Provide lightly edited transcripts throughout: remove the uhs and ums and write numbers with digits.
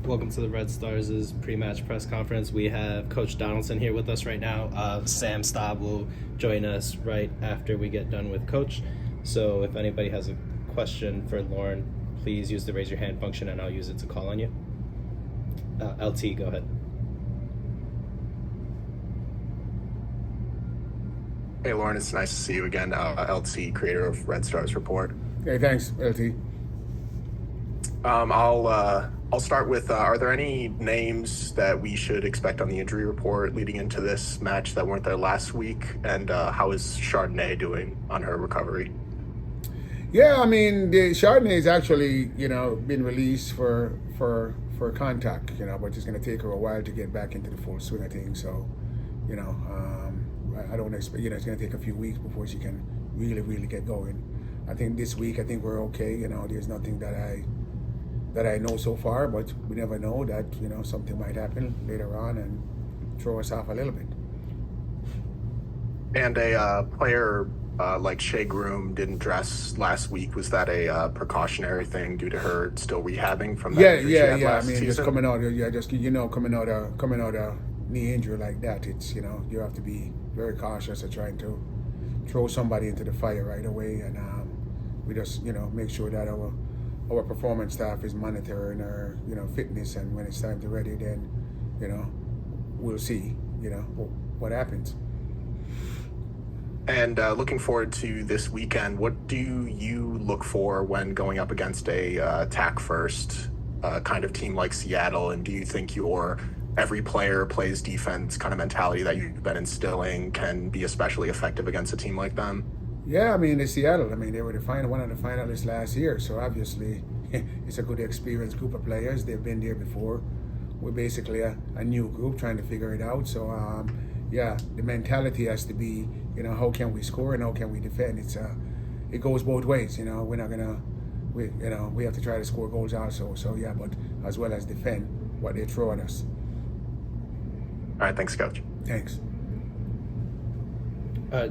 Welcome to the Red Stars' pre-match press conference. We have Coach Donaldson here with us right now. Sam Staab will join us right after we get done with Coach. So if anybody has a question for Lorne, please use the raise your hand function and I'll use it to call on you. LT, go ahead. Hey, Lorne, it's nice to see you again. LT, creator of Red Stars Report. Hey, thanks, LT. I'll start with, are there any names that we should expect on the injury report leading into this match that weren't there last week? And how is Chardonnay doing on her recovery? Yeah, I mean, the Chardonnay's actually, been released for contact, but it's going to take her a while to get back into the full swing of things. So, I don't expect, it's going to take a few weeks before she can really get going. I think this week, we're okay. There's nothing that I know so far, but we never know that, something might happen later on and throw us off a little bit. And a player like Shea Groom didn't dress last week. Was that a precautionary thing due to her still rehabbing from that injury she had last season? Just coming out a knee injury like that, it's, you have to be very cautious of trying to throw somebody into the fire right away. And we just, make sure that our performance staff is monitoring her, fitness, and when it's time to ready, then, we'll see, what happens. And looking forward to this weekend, what do you look for when going up against a attack first kind of team like Seattle? And do you think your every player plays defense kind of mentality that you've been instilling can be especially effective against a team like them? Yeah, it's Seattle. They were one of the finalists last year, so obviously it's a good experienced group of players. They've been there before. We're basically a new group trying to figure it out. So, the mentality has to be, how can we score and how can we defend? It goes both ways. We're not gonna, we have to try to score goals also. So but as well as defend what they throw at us. All right, thanks, Coach. Thanks.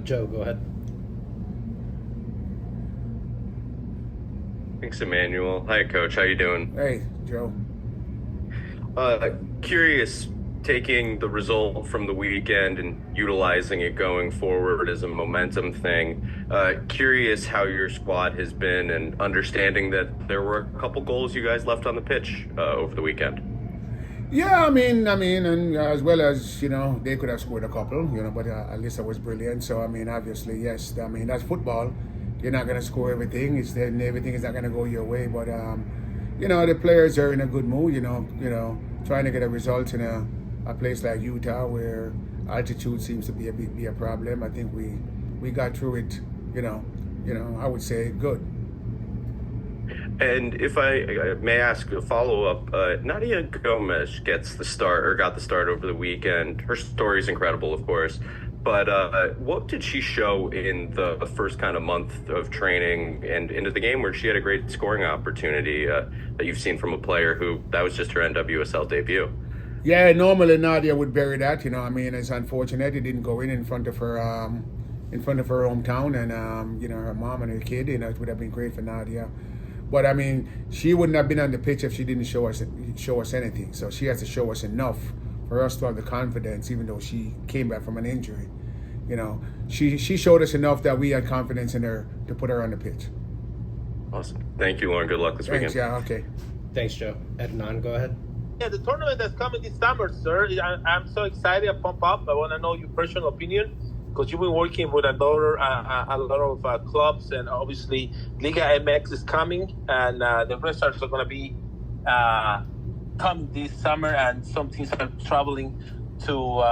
Joe, go ahead. Thanks, Emmanuel. Hi, Coach. How you doing? Hey, Joe. Curious, taking the result from the weekend and utilizing it going forward as a momentum thing. Curious how your squad has been and understanding that there were a couple goals you guys left on the pitch over the weekend. Yeah, and as well as, they could have scored a couple, but Alyssa was brilliant. So, obviously, yes, that's football. You're not going to score everything. Everything is not going to go your way. But, the players are in a good mood, trying to get a result in a place like Utah where altitude seems to be a problem. I think we got through it, I would say good. And if I may ask a follow-up, Nadia Gomes got the start over the weekend. Her story is incredible, of course. But what did she show in the first kind of month of training and into the game where she had a great scoring opportunity that you've seen from a player who that was just her NWSL debut? Yeah, normally Nadia would bury that. It's unfortunate it didn't go in front of her hometown and her mom and her kid. It would have been great for Nadia. But she wouldn't have been on the pitch if she didn't show us anything. So she has to show us enough for us to have the confidence, even though she came back from an injury. She showed us enough that we had confidence in her to put her on the pitch. Awesome. Thank you, Lorne. Good luck this weekend. Yeah, okay. Thanks, Joe. Adnan, go ahead. Yeah, the tournament that's coming this summer, sir. I'm so excited. I pump up. I want to know your personal opinion because you've been working with a lot of clubs, and obviously Liga MX is coming, and the Red Stars are going to be coming this summer, and some teams are traveling to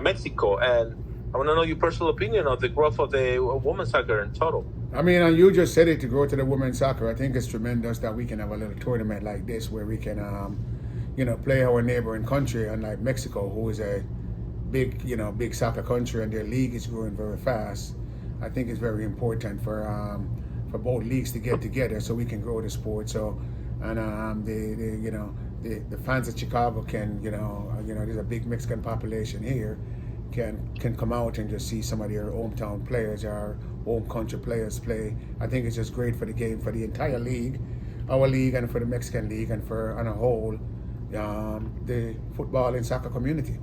Mexico. And I want to know your personal opinion of the growth of the women's soccer in total. And you just said it, to grow to the women's soccer. I think it's tremendous that we can have a little tournament like this where we can, play our neighboring country, unlike Mexico, who is a big soccer country, and their league is growing very fast. I think it's very important for both leagues to get together so we can grow the sport. So, and the fans of Chicago can, there's a big Mexican population here, can come out and just see some of their hometown players, our home country players play. I think it's just great for the game, for the entire league, our league and for the Mexican league and for on a whole the football and soccer community.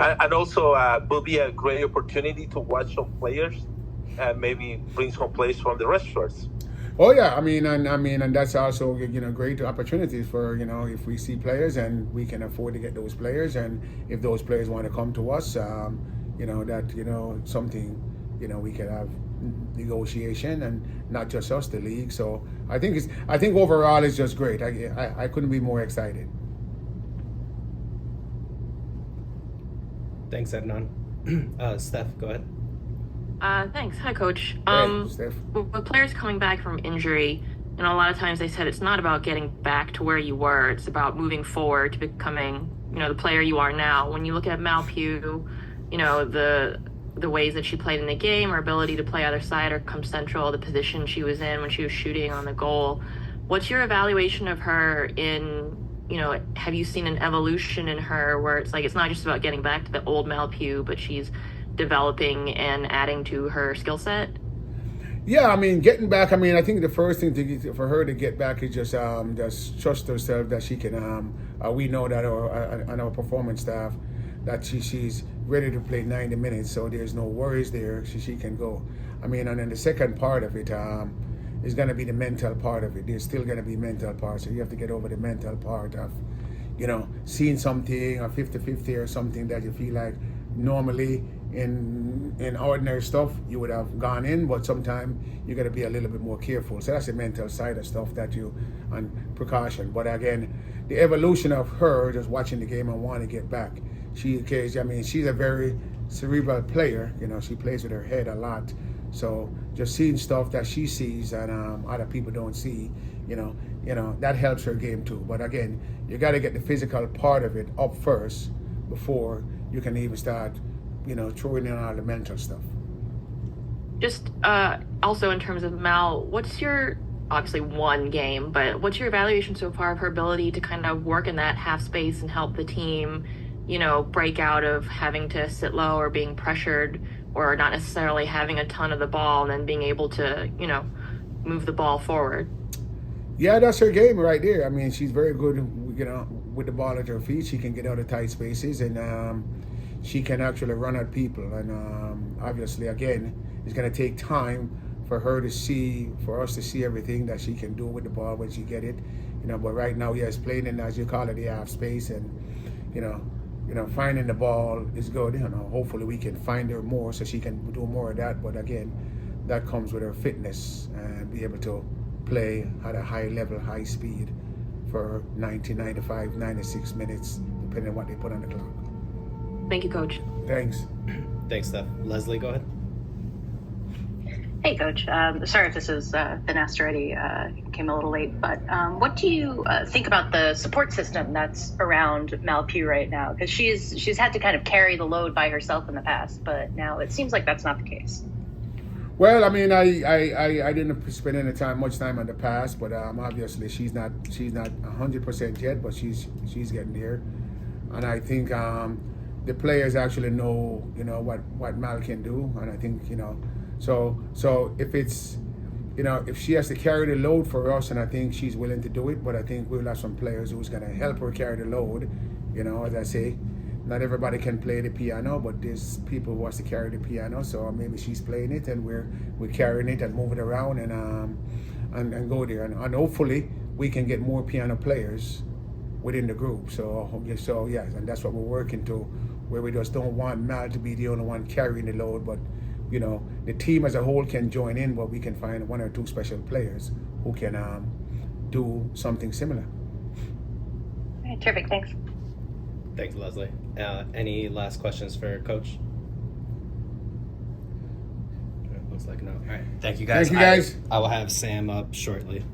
And also will be a great opportunity to watch some players and maybe bring some players from the restaurants. Oh yeah, and that's also great opportunities for if we see players and we can afford to get those players, and if those players want to come to us, something we can have negotiation and not just us, the league. So I think overall it's just great. I couldn't be more excited. Thanks, Adnan. Steph, go ahead. Thanks. Hi, Coach. Hey, Steph. With players coming back from injury, a lot of times they said it's not about getting back to where you were. It's about moving forward to becoming, the player you are now. When you look at Mal Pugh, the ways that she played in the game, her ability to play either side or come central, the position she was in when she was shooting on the goal. What's your evaluation of her in, have you seen an evolution in her where it's like it's not just about getting back to the old Mal Pugh, but she's developing and adding to her skill set? Yeah, getting back. I think the first thing for her to get back is just trust herself that she can. We know that on our performance staff that she's ready to play 90 minutes, so there's no worries there. She can go. And then the second part of it is going to be the mental part of it. There's still going to be mental part, so you have to get over the mental part of, seeing something or 50-50 or something that you feel like normally in ordinary stuff you would have gone in, but sometimes you got to be a little bit more careful. So that's the mental side of stuff that you on precaution. But again, the evolution of her just watching the game and wanting to get back. She's a very cerebral player. She plays with her head a lot. So just seeing stuff that she sees and other people don't see, that helps her game too. But again, you got to get the physical part of it up first before you can even start, throwing in all the mental stuff. Just also in terms of Mal, what's your, obviously one game, but what's your evaluation so far of her ability to kind of work in that half space and help the team, break out of having to sit low or being pressured or not necessarily having a ton of the ball and then being able to, move the ball forward? Yeah, that's her game right there. She's very good, with the ball at her feet. She can get out of tight spaces and she can actually run at people. And obviously, again, it's going to take time for us to see everything that she can do with the ball when she get it. But right now, yes, playing in, as you call it, the half space and, finding the ball is good. Hopefully we can find her more so she can do more of that. But again, that comes with her fitness and be able to play at a high level, high speed for 90, 95, 96 minutes, depending on what they put on the clock. Thank you, Coach. Thanks. Thanks, Steph. Leslie, go ahead. Hey, Coach. Sorry if this has been asked already. Came a little late, but what do you think about the support system that's around Mal Pugh right now? Because she's had to kind of carry the load by herself in the past, but now it seems like that's not the case. Well, I didn't spend much time in the past, but obviously she's not 100% yet, but she's getting there, and I think the players actually know what Mal can do, and I think so if it's if she has to carry the load for us, and I think she's willing to do it, but I think we'll have some players who's gonna help her carry the load. As I say, not everybody can play the piano, but there's people who wants to carry the piano, so maybe she's playing it and we're carrying it and moving around and go there, and hopefully we can get more piano players within the group. So yes, and that's what we're working to, where we just don't want Mal to be the only one carrying the load, but the team as a whole can join in, but we can find one or two special players who can do something similar. All right, terrific, thanks. Thanks, Leslie. Any last questions for Coach? Looks like no. All right. Thank you, guys. Thank you, guys. I will have Sam up shortly.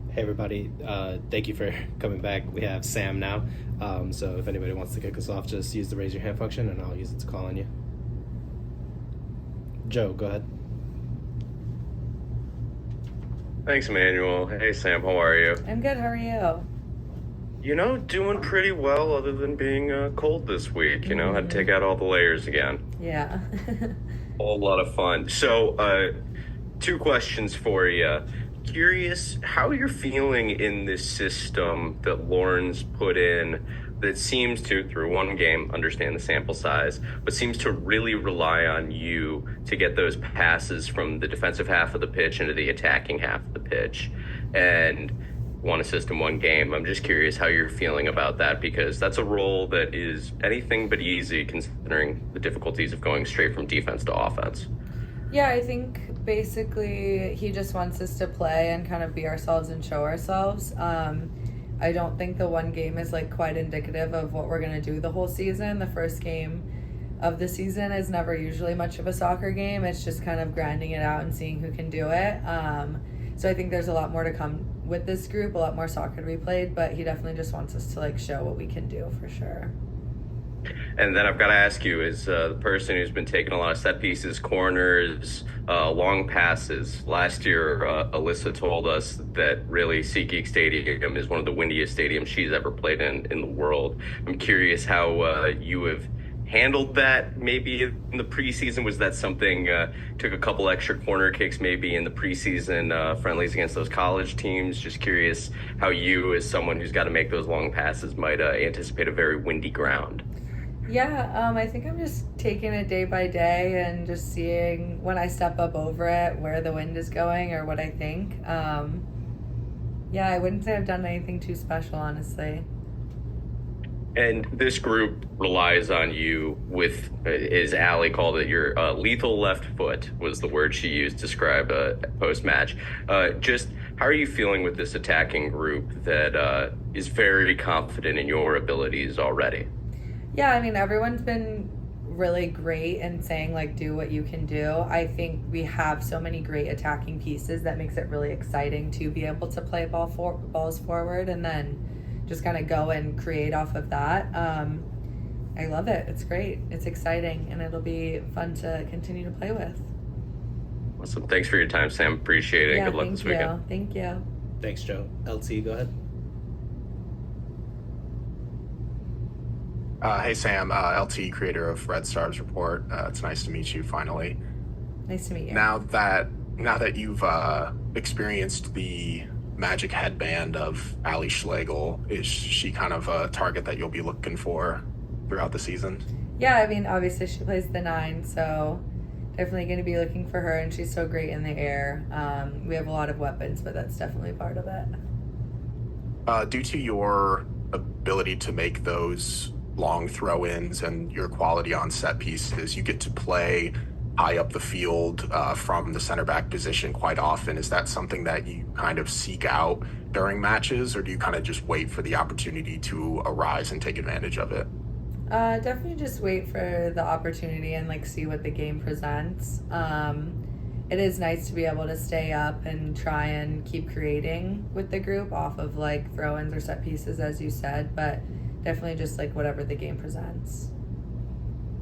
Hey, everybody. Thank you for coming back. We have Sam now. So if anybody wants to kick us off, just use the raise your hand function, and I'll use it to call on you. Joe, go ahead. Thanks, Emmanuel. Hey, Sam, how are you? I'm good. How are you? Doing pretty well other than being cold this week. Had to take out all the layers again. Yeah. A whole lot of fun. So, two questions for you. curious how you're feeling in this system that Lorne's put in that seems to, through one game, understand the sample size, but seems to really rely on you to get those passes from the defensive half of the pitch into the attacking half of the pitch. And one assist in one game. I'm just curious how you're feeling about that, because that's a role that is anything but easy considering the difficulties of going straight from defense to offense. Yeah, I think basically he just wants us to play and kind of be ourselves and show ourselves. I don't think the one game is like quite indicative of what we're going to do the whole season. The first game of the season is never usually much of a soccer game. It's just kind of grinding it out and seeing who can do it. So I think there's a lot more to come with this group, a lot more soccer to be played, but he definitely just wants us to like show what we can do for sure. And then I've got to ask you, as the person who's been taking a lot of set pieces, corners, long passes, last year Alyssa told us that really SeatGeek Stadium is one of the windiest stadiums she's ever played in the world. I'm curious how you have handled that maybe in the preseason. Was that something, took a couple extra corner kicks maybe in the preseason friendlies against those college teams? Just curious how you, as someone who's got to make those long passes, might anticipate a very windy ground. Yeah, I think I'm just taking it day by day and just seeing when I step up over it where the wind is going or what I think. Yeah, I wouldn't say I've done anything too special, honestly. And this group relies on you with, as Allie called it, your lethal left foot was the word she used to describe post-match. Just how are you feeling with this attacking group that is very confident in your abilities already? Yeah, I mean, everyone's been really great in saying, like, do what you can do. I think we have so many great attacking pieces that makes it really exciting to be able to play balls forward and then just kind of go and create off of that. I love it. It's great. It's exciting, and it'll be fun to continue to play with. Awesome. Thanks for your time, Sam. Appreciate it. Yeah, Good luck this weekend. Thank you. Thanks, Joe. LT, go ahead. Hey, Sam, LT, creator of Red Stars Report. It's nice to meet you finally. Nice to meet you. Now that you've experienced the magic headband of Ali Schlegel, is she kind of a target that you'll be looking for throughout the season? Yeah, I mean, obviously she plays the 9, so definitely going to be looking for her, and she's so great in the air. We have a lot of weapons, but that's definitely part of it. Due to your ability to make those long throw-ins and your quality on set pieces, you get to play high up the field from the center back position quite often. Is that something that you kind of seek out during matches, or do you kind of just wait for the opportunity to arise and take advantage of it? Definitely just wait for the opportunity and like see what the game presents. It is nice to be able to stay up and try and keep creating with the group off of like throw-ins or set pieces, as you said, but definitely just like whatever the game presents.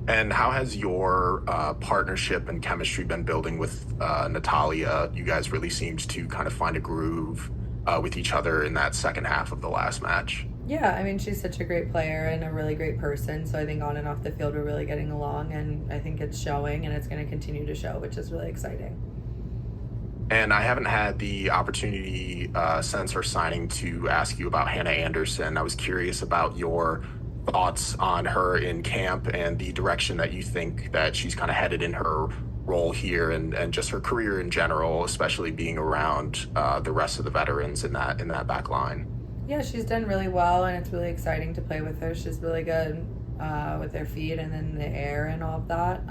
And how has your partnership and chemistry been building with Natalia? You guys really seemed to kind of find a groove with each other in that second half of the last match. Yeah, I mean, she's such a great player and a really great person, so I think on and off the field we're really getting along, and I think it's showing, and it's going to continue to show, which is really exciting. And I haven't had the opportunity since her signing to ask you about Hannah Anderson. I was curious about your thoughts on her in camp and the direction that you think that she's kind of headed in her role here, and just her career in general, especially being around the rest of the veterans in that back line. Yeah, she's done really well, and it's really exciting to play with her. She's really good with her feet and in the air and all of that.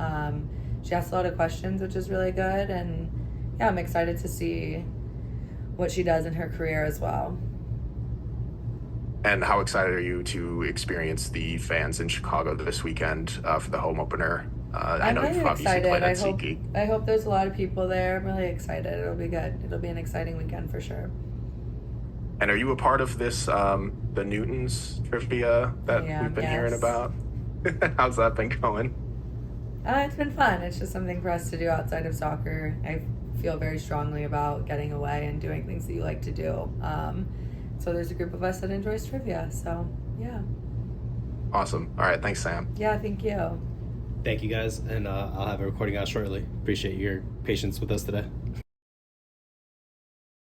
She asks a lot of questions, which is really good, and yeah, I'm excited to see what she does in her career as well. And how excited are you to experience the fans in Chicago this weekend for the home opener? I know really you've obviously excited. played at SeatGeek. I hope there's a lot of people there. I'm really excited. It'll be good. It'll be an exciting weekend for sure. And are you a part of this, the Newtons trivia that we've been hearing about? How's that been going? It's been fun. It's just something for us to do outside of soccer. I feel very strongly about getting away and doing things that you like to do. So there's a group of us that enjoys trivia. So, yeah. Awesome. All right. Thanks, Sam. Yeah, thank you. Thank you, guys, and I'll have a recording out shortly. Appreciate your patience with us today.